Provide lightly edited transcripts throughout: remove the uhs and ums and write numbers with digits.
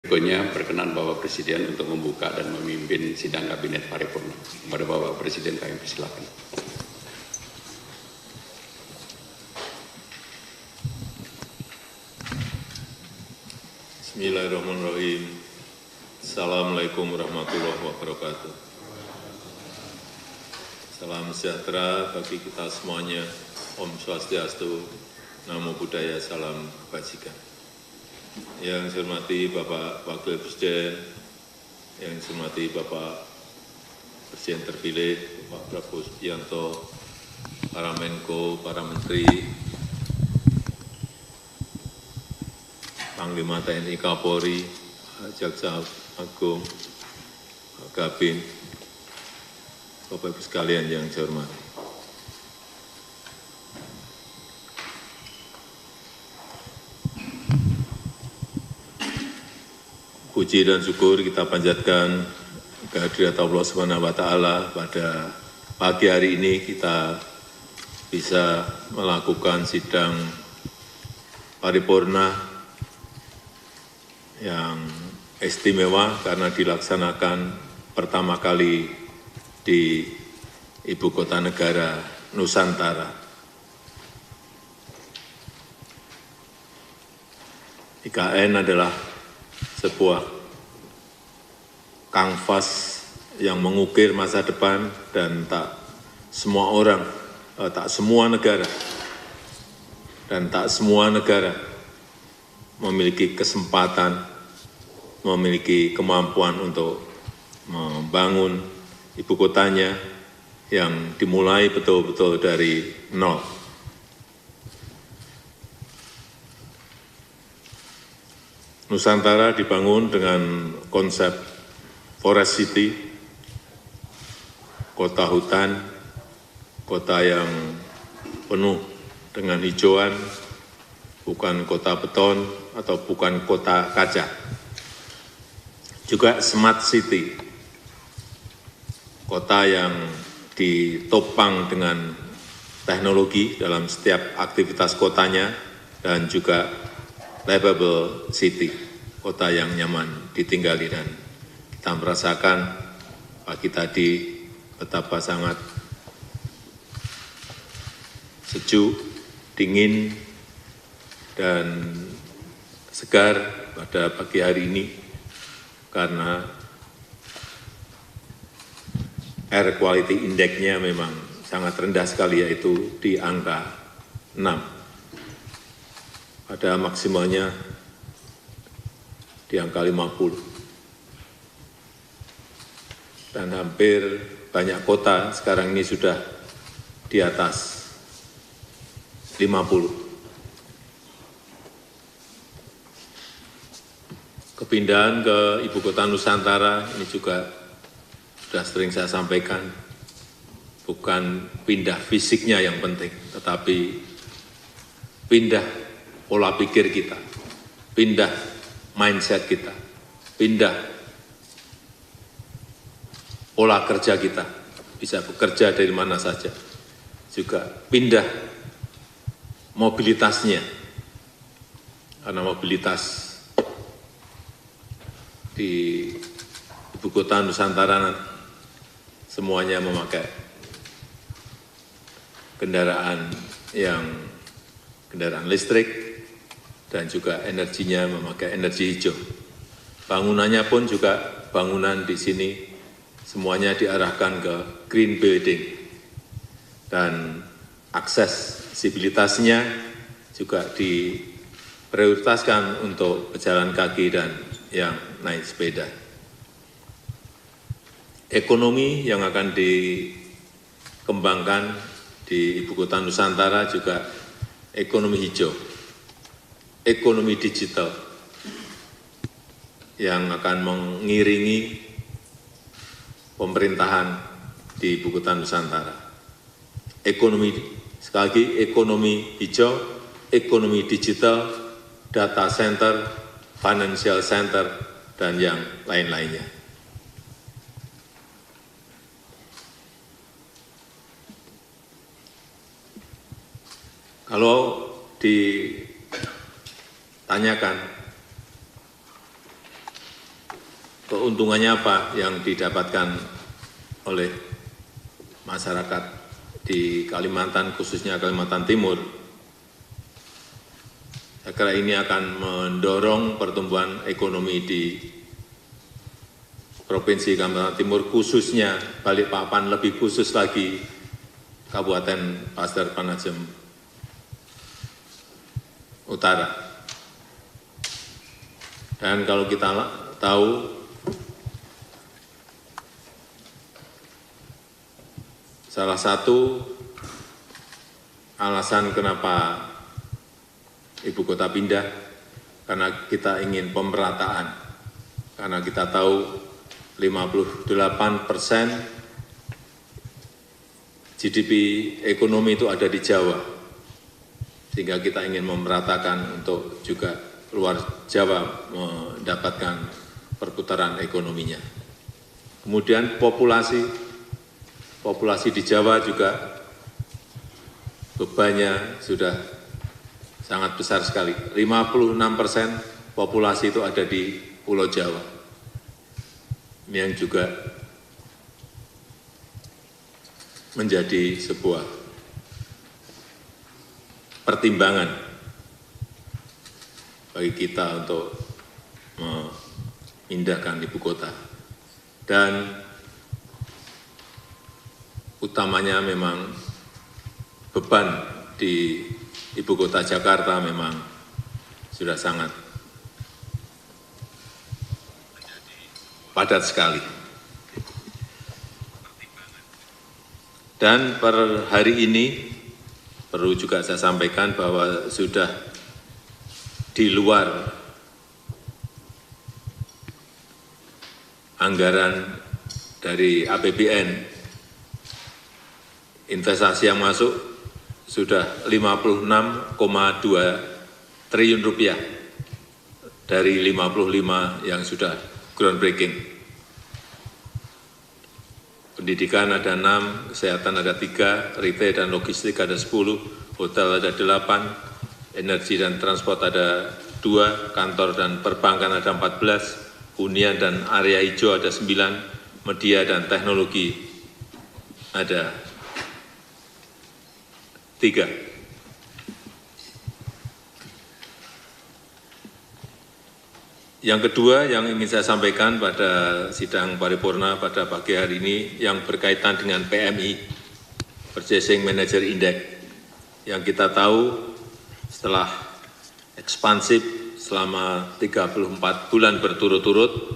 Berikutnya perkenan Bapak Presiden untuk membuka dan memimpin sidang Kabinet Paripurna. Kepada Bapak Presiden kami persilakan. Bismillahirrahmanirrahim. Assalamualaikum warahmatullahi wabarakatuh. Salam sejahtera bagi kita semuanya. Om Swastiastu, Namo Buddhaya, salam kebajikan. Yang saya hormati Bapak Wakil Presiden, yang saya hormati Bapak Presiden terpilih, Bapak Prabowo Subianto, para Menko, para Menteri, Panglima TNI Kapolri, Jaksa Agung, Pak Kabin, Bapak Ibu sekalian yang saya hormati. Puji dan syukur kita panjatkan kehadirat Allah Subhanahu wa Ta'ala. Pada pagi hari ini kita bisa melakukan sidang paripurna yang istimewa karena dilaksanakan pertama kali di Ibu Kota Negara Nusantara. IKN adalah sebuah kanvas yang mengukir masa depan dan tak semua orang, tak semua negara, dan tak semua negara memiliki kesempatan, memiliki kemampuan untuk membangun ibu kotanya yang dimulai betul-betul dari nol. Nusantara dibangun dengan konsep Forest City, kota hutan, kota yang penuh dengan hijauan, bukan kota beton atau bukan kota kaca. Juga Smart City, kota yang ditopang dengan teknologi dalam setiap aktivitas kotanya, dan juga livable city, kota yang nyaman ditinggali. Dan kita merasakan pagi tadi betapa sangat sejuk, dingin, dan segar pada pagi hari ini karena air quality index-nya memang sangat rendah sekali, yaitu di angka 6. Pada maksimalnya di angka 50. Dan hampir banyak kota sekarang ini sudah di atas 50. Kepindahan ke Ibu Kota Nusantara ini juga sudah sering saya sampaikan, bukan pindah fisiknya yang penting, tetapi pindah pola pikir kita, pindah mindset kita, pindah pola kerja kita, bisa bekerja dari mana saja, juga pindah mobilitasnya, karena mobilitas di Ibu Kota Nusantara semuanya memakai kendaraan listrik, dan juga energinya memakai energi hijau. Bangunannya pun juga bangunan di sini semuanya diarahkan ke green building, dan aksesibilitasnya juga diprioritaskan untuk pejalan kaki dan yang naik sepeda. Ekonomi yang akan dikembangkan di Ibu Kota Nusantara juga ekonomi hijau, ekonomi digital yang akan mengiringi pemerintahan di Ibu Kota Nusantara. Ekonomi, sekali lagi, ekonomi hijau, ekonomi digital, data center, financial center, dan yang lain-lainnya. Kalau ditanyakan keuntungannya apa yang didapatkan oleh masyarakat di Kalimantan, khususnya Kalimantan Timur. Saya kira ini akan mendorong pertumbuhan ekonomi di Provinsi Kalimantan Timur, khususnya Balikpapan, lebih khusus lagi Kabupaten Pasir Penajam Utara. Dan kalau kita tahu, salah satu alasan kenapa ibu kota pindah, karena kita ingin pemerataan. Karena kita tahu 58% GDP ekonomi itu ada di Jawa, sehingga kita ingin memeratakan untuk juga luar Jawa mendapatkan perputaran ekonominya. Kemudian populasi di Jawa juga bebannya sudah sangat besar sekali. 56% populasi itu ada di Pulau Jawa, yang juga menjadi sebuah pertimbangan bagi kita untuk memindahkan ibu kota. Dan utamanya memang beban di ibu kota Jakarta memang sudah sangat padat sekali. Dan per hari ini perlu juga saya sampaikan bahwa sudah di luar anggaran dari APBN, investasi yang masuk sudah 56,2 triliun rupiah dari 55 yang sudah groundbreaking. Pendidikan ada 6, kesehatan ada 3, retail dan logistik ada 10, hotel ada 8, energi dan transport ada 2, kantor dan perbankan ada 14, hunian dan area hijau ada 9, media dan teknologi ada 3. Yang kedua yang ingin saya sampaikan pada sidang paripurna pada pagi hari ini yang berkaitan dengan PMI, Purchasing Manager Index, yang kita tahu setelah ekspansif selama 34 bulan berturut-turut,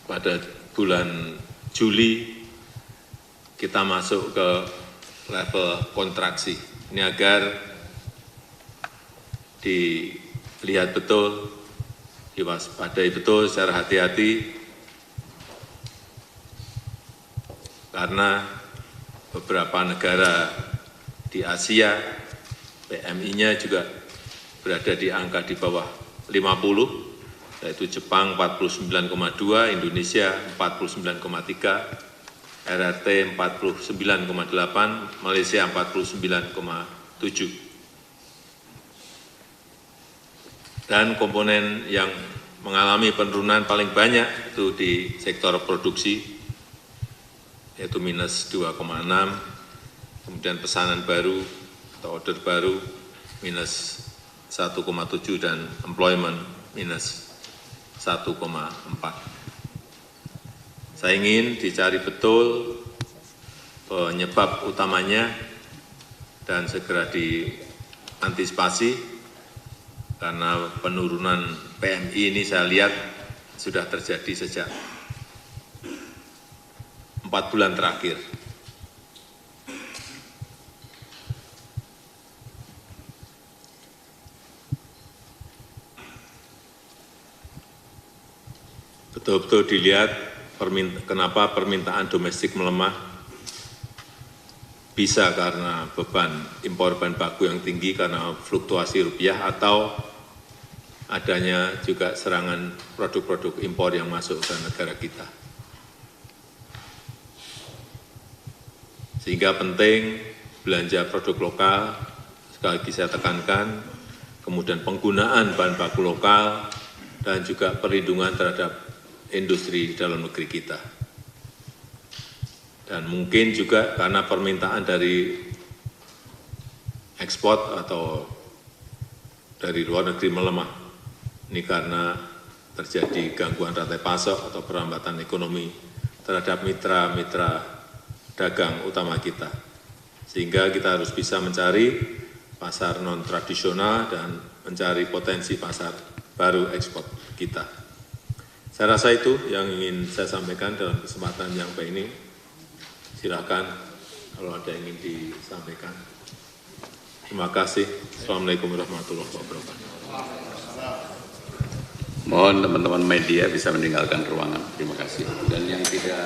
pada bulan Juli kita masuk ke level kontraksi. Ini agar dilihat betul, diwaspadai betul secara hati-hati, karena beberapa negara di Asia PMI-nya juga berada di angka di bawah 50, yaitu Jepang 49,2, Indonesia 49,3, RRT 49,8, Malaysia 49,7. Dan komponen yang mengalami penurunan paling banyak itu di sektor produksi, yaitu minus 2,6, kemudian pesanan baru atau order baru minus 1,7, dan employment minus 1,4. Saya ingin dicari betul penyebab utamanya dan segera diantisipasi, karena penurunan PMI ini saya lihat sudah terjadi sejak 4 bulan terakhir. Betul-betul dilihat kenapa permintaan domestik melemah. Bisa karena beban impor bahan baku yang tinggi karena fluktuasi rupiah, atau adanya juga serangan produk-produk impor yang masuk ke negara kita. Sehingga penting belanja produk lokal, sekali lagi saya tekankan, kemudian penggunaan bahan baku lokal, dan juga perlindungan terhadap industri di dalam negeri kita. Dan mungkin juga karena permintaan dari ekspor atau dari luar negeri melemah. Ini karena terjadi gangguan rantai pasok atau perlambatan ekonomi terhadap mitra-mitra dagang utama kita. Sehingga kita harus bisa mencari pasar non-tradisional dan mencari potensi pasar baru ekspor kita. Saya rasa itu yang ingin saya sampaikan dalam kesempatan yang baik ini. Silakan kalau ada yang ingin disampaikan. Terima kasih. Assalamualaikum warahmatullahi wabarakatuh. Mohon teman-teman media bisa meninggalkan ruangan. Terima kasih. Dan yang tidak